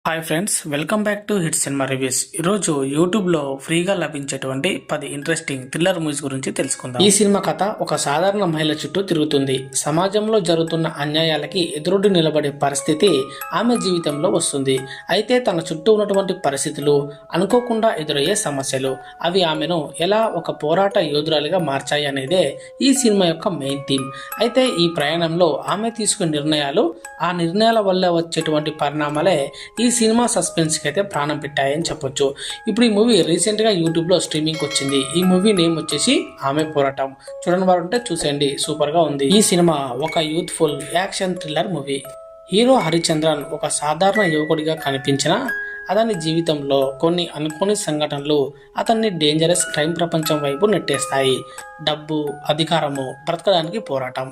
Hi friends, welcome back to hit cinema reviews. ఈరోజు యూట్యూబ్లో ఫ్రీగా లభించేటువంటి 10 ఇంట్రెస్టింగ్ థ్రిల్లర్ మూవీస్ గురించి తెలుసుకుందాం. ఈ సినిమా కథ ఒక సాధారణ మహిళ చుట్టూ తిరుగుతుంది. సమాజంలో జరుగుతున్న అన్యాయాలకి ఎదురొడ్డి నిలబడే పరిస్థితి ఆమె జీవితంలో వస్తుంది. అయితే తన చుట్టూ ఉన్నటువంటి పరిస్థితులు, అనుకోకుండా ఎదురయ్యే సమస్యలు, అవి ఆమెను ఎలా ఒక పోరాట యోధురాలిగా మార్చాయి అనేదే ఈ సినిమా యొక్క మెయిన్ థీమ్. అయితే ఈ ప్రయాణంలో ఆమె తీసుకునే నిర్ణయాలు, ఆ నిర్ణయాల వల్ల వచ్చేటువంటి పరిణామాలే ఈ సినిమా సస్పెన్స్ కి అయితే ప్రాణం పెట్టాయని చెప్పొచ్చు. ఇప్పుడు ఈ మూవీ రీసెంట్ గా యూట్యూబ్ లో స్ట్రీమింగ్ వచ్చింది. ఈ మూవీ నేమ్ వచ్చేసి ఆమె పోరాటం. చూడని వారు ఉంటే చూసేయండి, సూపర్ గా ఉంది. ఈ సినిమా ఒక youthful action thriller movie. Hero Harichandran ఒక సాధారణ యువకుడిగా కనిపించిన అతని జీవితంలో కొన్ని అనుకోని సంఘటనలు అతన్ని డేంజరస్ క్రైమ్ ప్రపంచం వైపు నెట్టేస్తాయి. డబ్బు, అధికారము, బ్రతకడానికి పోరాటం,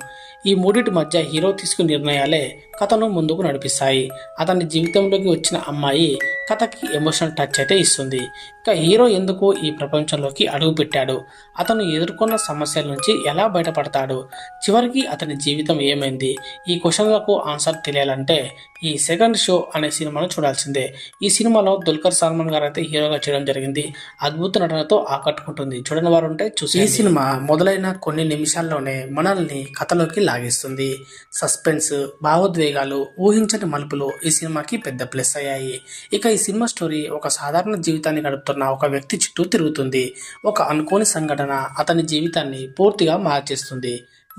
ఈ మూడింటి మధ్య హీరో తీసుకునే నిర్ణయాలే కథను ముందుకు నడిపిస్తాయి. అతని జీవితంలోకి వచ్చిన అమ్మాయి కథకి ఎమోషనల్ టచ్ అయితే ఇస్తుంది. ఇక హీరో ఎందుకు ఈ ప్రపంచంలోకి అడుగు పెట్టాడు, అతను ఎదుర్కొన్న సమస్యల నుంచి ఎలా బయటపడతాడు, చివరికి అతని జీవితం ఏమైంది, ఈ క్వశ్చన్లకు ఆన్సర్ తెలియాలంటే ఈ సెకండ్ షో అనే సినిమాను చూడాల్సిందే. ఈ సినిమాలో దుల్కర్ సల్మాన్ గారు అయితే హీరోగా చేయడం జరిగింది. అద్భుత నటనతో ఆకట్టుకుంటుంది. చూడని వారు ఉంటే చూసి. ఈ సినిమా మొదలైన కొన్ని నిమిషాల్లోనే మనల్ని కథలోకి లాగేస్తుంది. సస్పెన్స్, భావోద్వేగాలు, ఊహించని మలుపులు ఈ సినిమాకి పెద్ద ప్లస్ అయ్యాయి. ఇక ఈ సినిమా స్టోరీ ఒక సాధారణ జీవితాన్ని గడుపుతున్న ఒక వ్యక్తి చుట్టూ తిరుగుతుంది. ఒక అనుకోని సంఘటన అతని జీవితాన్ని పూర్తిగా మార్చేస్తుంది.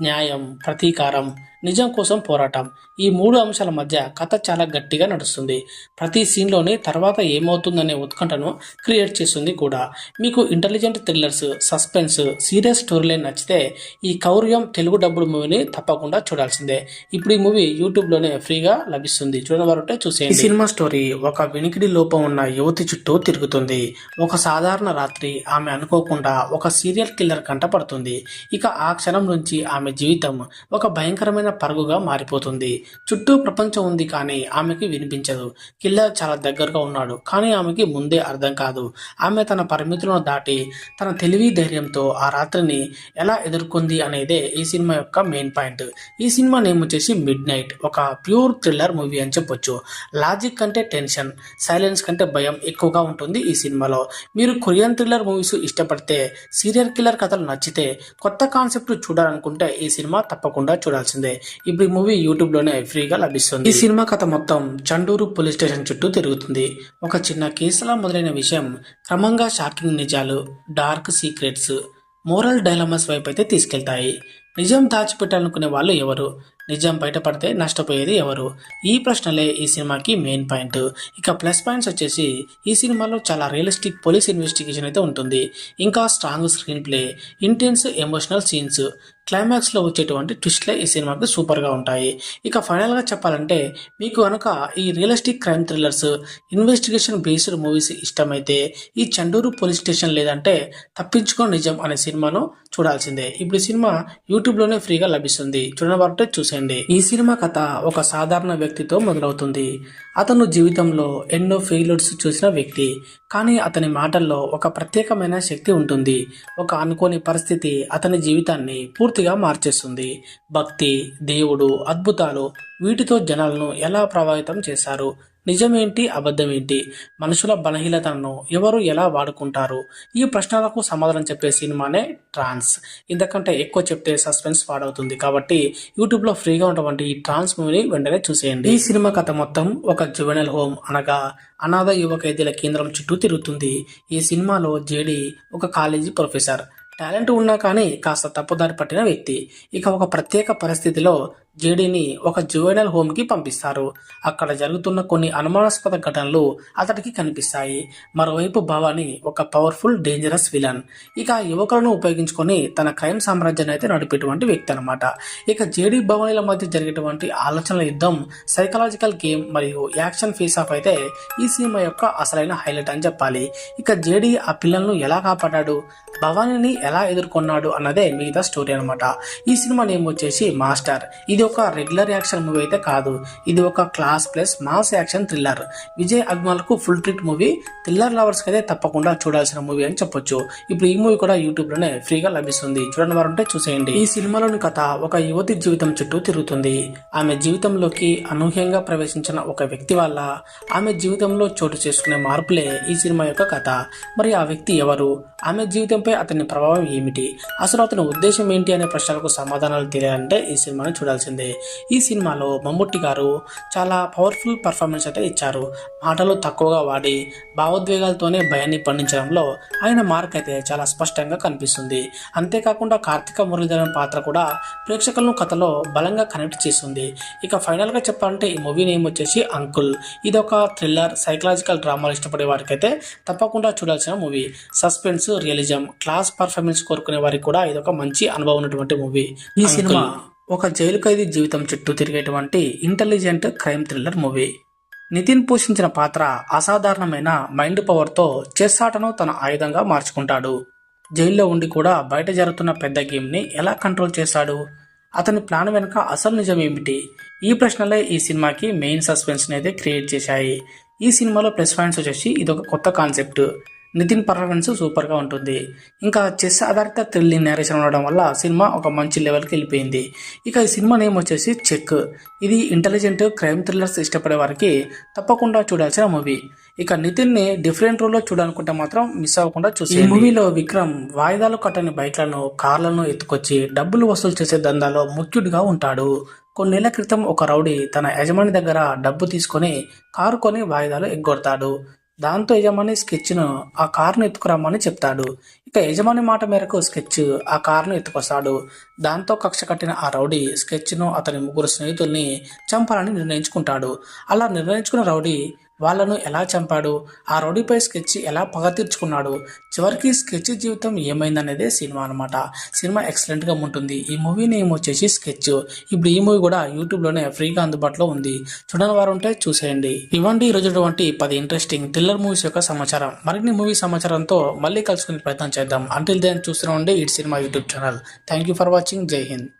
న్యాయం, ప్రతీకారం, నిజం కోసం పోరాటం, ఈ మూడు అంశాల మధ్య కథ చాలా గట్టిగా నడుస్తుంది. ప్రతి సీన్లోనే తర్వాత ఏమవుతుందనే ఉత్కంఠను క్రియేట్ చేస్తుంది కూడా. మీకు intelligent thrillers, suspense, serious story line నచ్చితే ఈ కౌర్యం తెలుగు డబ్బుడు మూవీని తప్పకుండా చూడాల్సిందే. ఇప్పుడు ఈ మూవీ యూట్యూబ్లోనే ఫ్రీగా లభిస్తుంది. చూడని వారు ఉంటే చూసేయండి. ఈ సినిమా స్టోరీ ఒక వినికిడి లోపం ఉన్న యువతి చుట్టూ తిరుగుతుంది. ఒక సాధారణ రాత్రి ఆమె అనుకోకుండా ఒక సీరియల్ కిల్లర్ కంట పడుతుంది. ఇక ఆ క్షణం నుంచి ఆమె జీవితం ఒక భయంకరమైన పరుగుగా మారిపోతుంది. చుట్టూ ప్రపంచం ఉంది కానీ ఆమెకి వినిపించదు. కిల్లర్ చాలా దగ్గరగా ఉన్నాడు కానీ ఆమెకి ముందే అర్థం కాదు. ఆమె తన పరిమితులను దాటి తన తెలివి ధైర్యంతో ఆ రాత్రిని ఎలా ఎదుర్కొంది అనేదే ఈ సినిమా యొక్క మెయిన్ పాయింట్. ఈ సినిమా నేమ్ వచ్చేసి మిడ్ నైట్. ఒక ప్యూర్ థ్రిల్లర్ మూవీ అని చెప్పొచ్చు. లాజిక్ కంటే టెన్షన్, సైలెన్స్ కంటే భయం ఎక్కువగా ఉంటుంది ఈ సినిమాలో. మీరు కొరియన్ థ్రిల్లర్ మూవీస్ ఇష్టపడితే, సీరియల్ కిల్లర్ కథలు నచ్చితే, కొత్త కాన్సెప్ట్ చూడాలనుకుంటే ఈ సినిమా తప్పకుండా చూడాల్సిందే. ఇప్పుడు ఈ మూవీ యూట్యూబ్ లోనే ఫ్రీగా లభిస్తుంది. ఈ సినిమా కథ మొత్తం చండూరు పోలీస్ స్టేషన్ చుట్టూ తిరుగుతుంది. ఒక చిన్న కేసులా మొదలైన విషయం క్రమంగా షాకింగ్ నిజాలు, డార్క్ సీక్రెట్స్, మోరల్ డైలమాస్ వైపు అయితే తీసుకెళ్తాయి. నిజం దాచిపెట్టాలనుకునే వాళ్ళు ఎవరు, నిజం బయటపడితే నష్టపోయేది ఎవరు, ఈ ప్రశ్నలే ఈ సినిమాకి మెయిన్ పాయింట్. ఇక ప్లస్ పాయింట్స్ వచ్చేసి ఈ సినిమాలో చాలా రియలిస్టిక్ పోలీస్ ఇన్వెస్టిగేషన్ అయితే ఉంటుంది. ఇంకా strong screen play, intense emotional scenes, క్లైమాక్స్లో వచ్చేటువంటి ట్విస్ట్లే ఈ సినిమాకి సూపర్గా ఉంటాయి. ఇక ఫైనల్గా చెప్పాలంటే మీకు కనుక ఈ realistic crime thrillers, investigation based movies ఇష్టమైతే ఈ చండూరు పోలీస్ స్టేషన్ లేదంటే తప్పించుకో నిజం అనే సినిమాను చూడాల్సిందే. ఇప్పుడు ఈ సినిమా యూట్యూబ్లోనే ఫ్రీగా లభిస్తుంది. చూడని వారంటే చూసేయండి. ఈ సినిమా కథ ఒక సాధారణ వ్యక్తితో మొదలవుతుంది. అతను జీవితంలో ఎన్నో ఫెయిల్యూర్స్ చూసిన వ్యక్తి, కానీ అతని మాటల్లో ఒక ప్రత్యేకమైన శక్తి ఉంటుంది. ఒక అనుకోని పరిస్థితి అతని జీవితాన్ని పూర్తిగా మార్చేస్తుంది. భక్తి, దేవుడు, అద్భుతాలు, వీటితో జనాలను ఎలా ప్రభావితం చేశారు, నిజమేంటి, అబద్ధమేంటి, మనుషుల బలహీనతలను ఎవరు ఎలా వాడుకుంటారు, ఈ ప్రశ్నలకు సమాధానం చెప్పే సినిమానే ట్రాన్స్. ఇంతకంటే ఎక్కువ చెప్తే సస్పెన్స్ పాడవుతుంది కాబట్టి యూట్యూబ్లో ఫ్రీగా ఉన్నటువంటి ఈ ట్రాన్స్ మూవీని వెంటనే చూసేయండి. ఈ సినిమా కథ మొత్తం ఒక జువెనల్ హోమ్ అనగా అనాథ యువ ఖైదీల కేంద్రం చుట్టూ తిరుగుతుంది. ఈ సినిమాలో జేడి ఒక కాలేజీ ప్రొఫెసర్, టాలెంట్ ఉన్నా కానీ కాస్త తప్పుదారి పట్టిన వ్యక్తి. ఇక ఒక ప్రత్యేక పరిస్థితిలో జేడీని ఒక జువెనల్ హోమ్కి పంపిస్తారు. అక్కడ జరుగుతున్న కొన్ని అనుమానాస్పద ఘటనలు అతడికి కనిపిస్తాయి. మరోవైపు భవాని ఒక పవర్ఫుల్ డేంజరస్ విలన్. ఇక యువకులను ఉపయోగించుకొని తన క్రైమ్ సామ్రాజ్యాన్ని అయితే నడిపేటువంటి వ్యక్తి అనమాట. ఇక జేడీ భవానీల మధ్య జరిగేటువంటి ఆలోచనల యుద్ధం, సైకలాజికల్ గేమ్ మరియు యాక్షన్ ఫేస్ ఆఫ్ అయితే ఈ సినిమా యొక్క అసలైన హైలైట్ అని చెప్పాలి. ఇక జేడీ ఆ పిల్లలను ఎలా కాపాడాడు, భవానీని ఎలా ఎదుర్కొన్నాడు అన్నదే మిగతా స్టోరీ అనమాట. ఈ సినిమా నేమ్ వచ్చేసి మాస్టర్. ఇది ఇది ఒక రెగ్యులర్ యాక్షన్ మూవీ అయితే కాదు, ఇది ఒక class plus mass action thriller. Vijay అగ్మాల్కు ఫుల్ ట్రీట్ మూవీ. థ్రిల్లర్ లవర్స్కి అయితే తప్పకుండా చూడాల్సిన మూవీ అని చెప్పొచ్చు. ఇప్పుడు ఈ మూవీ కూడా యూట్యూబ్ లోనే ఫ్రీగా లభిస్తుంది, చూడని వారు ఉంటే చూసేయండి. ఈ సినిమాలోని కథ ఒక యువతి జీవితం చుట్టూ తిరుగుతుంది. ఆమె జీవితంలోకి అనూహ్యంగా ప్రవేశించిన ఒక వ్యక్తి వల్ల ఆమె జీవితంలో చోటు చేసుకునే మార్పులే ఈ సినిమా యొక్క కథ. మరి ఆ వ్యక్తి ఎవరు, ఆమె జీవితంపై అతని ప్రభావం ఏమిటి, అసలు అతని ఉద్దేశం ఏంటి అనే ప్రశ్నలకు సమాధానాలు తెలియాలంటే ఈ సినిమాని చూడాల్సిందే. ఈ సినిమాలో మమ్ముట్టి గారు చాలా పవర్ఫుల్ పర్ఫార్మెన్స్ అయితే ఇచ్చారు. మాటలు తక్కువగా వాడి భావోద్వేగాలతోనే భయాన్ని పండించడంలో ఆయన మార్క్ అయితే చాలా స్పష్టంగా కనిపిస్తుంది. అంతేకాకుండా కార్తిక మురళీధరన్ పాత్ర కూడా ప్రేక్షకులను కథలో బలంగా కనెక్ట్ చేస్తుంది. ఇక ఫైనల్ గా చెప్పాలంటే ఈ మూవీ నేమ్ వచ్చేసి అంకుల్. ఇది ఒక థ్రిల్లర్ సైకలాజికల్ డ్రామాలు ఇష్టపడే వారికైతే తప్పకుండా చూడాల్సిన movie. Suspense, realism, class performance కోరుకునే వారికి కూడా ఇది ఒక మంచి అనుభవం ఉన్నటువంటి మూవీ. ఈ సినిమా ఒక జైలు ఖైదీ జీవితం చుట్టూ తిరిగేటువంటి intelligent crime thriller movie. Nitin పోషించిన పాత్ర అసాధారణమైన మైండ్ పవర్తో చెస్ ఆటను తన ఆయుధంగా మార్చుకుంటాడు. జైల్లో ఉండి కూడా బయట జరుగుతున్న పెద్ద గేమ్ని ఎలా కంట్రోల్ చేశాడు, అతని ప్లాన్ వెనుక అసలు నిజం ఏమిటి, ఈ ప్రశ్నలే ఈ సినిమాకి మెయిన్ సస్పెన్స్ని అయితే క్రియేట్ చేశాయి. ఈ సినిమాలో ప్లస్ పాయింట్స్ వచ్చేసి ఇది ఒక కొత్త కాన్సెప్ట్, నితిన్ పర్ఫార్మెన్స్ సూపర్గా ఉంటుంది, ఇంకా చెస్ ఆధారిత థ్రిల్లింగ్ నేరేషన్ ఉండడం వల్ల సినిమా ఒక మంచి లెవెల్కి వెళ్ళిపోయింది. ఇక ఈ సినిమా నేమ్ వచ్చేసి చెక్. ఇది ఇంటెలిజెంట్ క్రైమ్ థ్రిల్లర్స్ ఇష్టపడే వారికి తప్పకుండా చూడాల్సిన మూవీ. ఇక నితిన్ ని డిఫరెంట్ రోల్ లో చూడాలనుకుంటే మాత్రం మిస్ అవ్వకుండా చూసి. ఈ మూవీలో విక్రమ్ వాయిదాలు కట్టని బైక్లను, కార్లను ఎత్తుకొచ్చి డబ్బులు వసూలు చేసే దందాలో ముఖ్యుడిగా ఉంటాడు. కొన్నేళ్ల క్రితం ఒక రౌడీ తన యజమాని దగ్గర డబ్బు తీసుకొని కారు కొని వాయిదాలు ఎగ్గొడతాడు. దాంతో యజమాని స్కెచ్ను ఆ కారును ఎత్తుకురమ్మని చెప్తాడు. ఇక యజమాని మాట మేరకు స్కెచ్ ఆ కారును ఎత్తుకొస్తాడు. దాంతో కక్ష కట్టిన ఆ రౌడీ స్కెచ్ను అతని ముగ్గురు స్నేహితుల్ని చంపాలని నిర్ణయించుకుంటాడు. అలా నిర్ణయించుకున్న రౌడీ వాళ్ళను ఎలా చంపాడు, ఆ రౌడీపై స్కెచ్ ఎలా పగ తీర్చుకున్నాడు, చివరికి స్కెచ్ జీవితం ఏమైందనేదే సినిమా అనమాట. సినిమా ఎక్సలెంట్ గా ఉంటుంది. ఈ మూవీ నేమ్ వచ్చేసి స్కెచ్. ఇప్పుడు ఈ మూవీ కూడా యూట్యూబ్ లోనే ఫ్రీగా అందుబాటులో ఉంది, చూడని వారు ఉంటే చూసేయండి. ఇవ్వండి ఈ రోజు 10 ఇంట్రెస్టింగ్ థ్రిల్లర్ మూవీస్ యొక్క సమాచారం. మరిన్ని మూవీ సమాచారంతో మళ్ళీ కలుసుకునే ప్రయత్నం చేద్దాం. అంటిల్ దెన్ చూస్తూనే ఉండే it cinema YouTube channel. Thank you for watching. జై హింద్.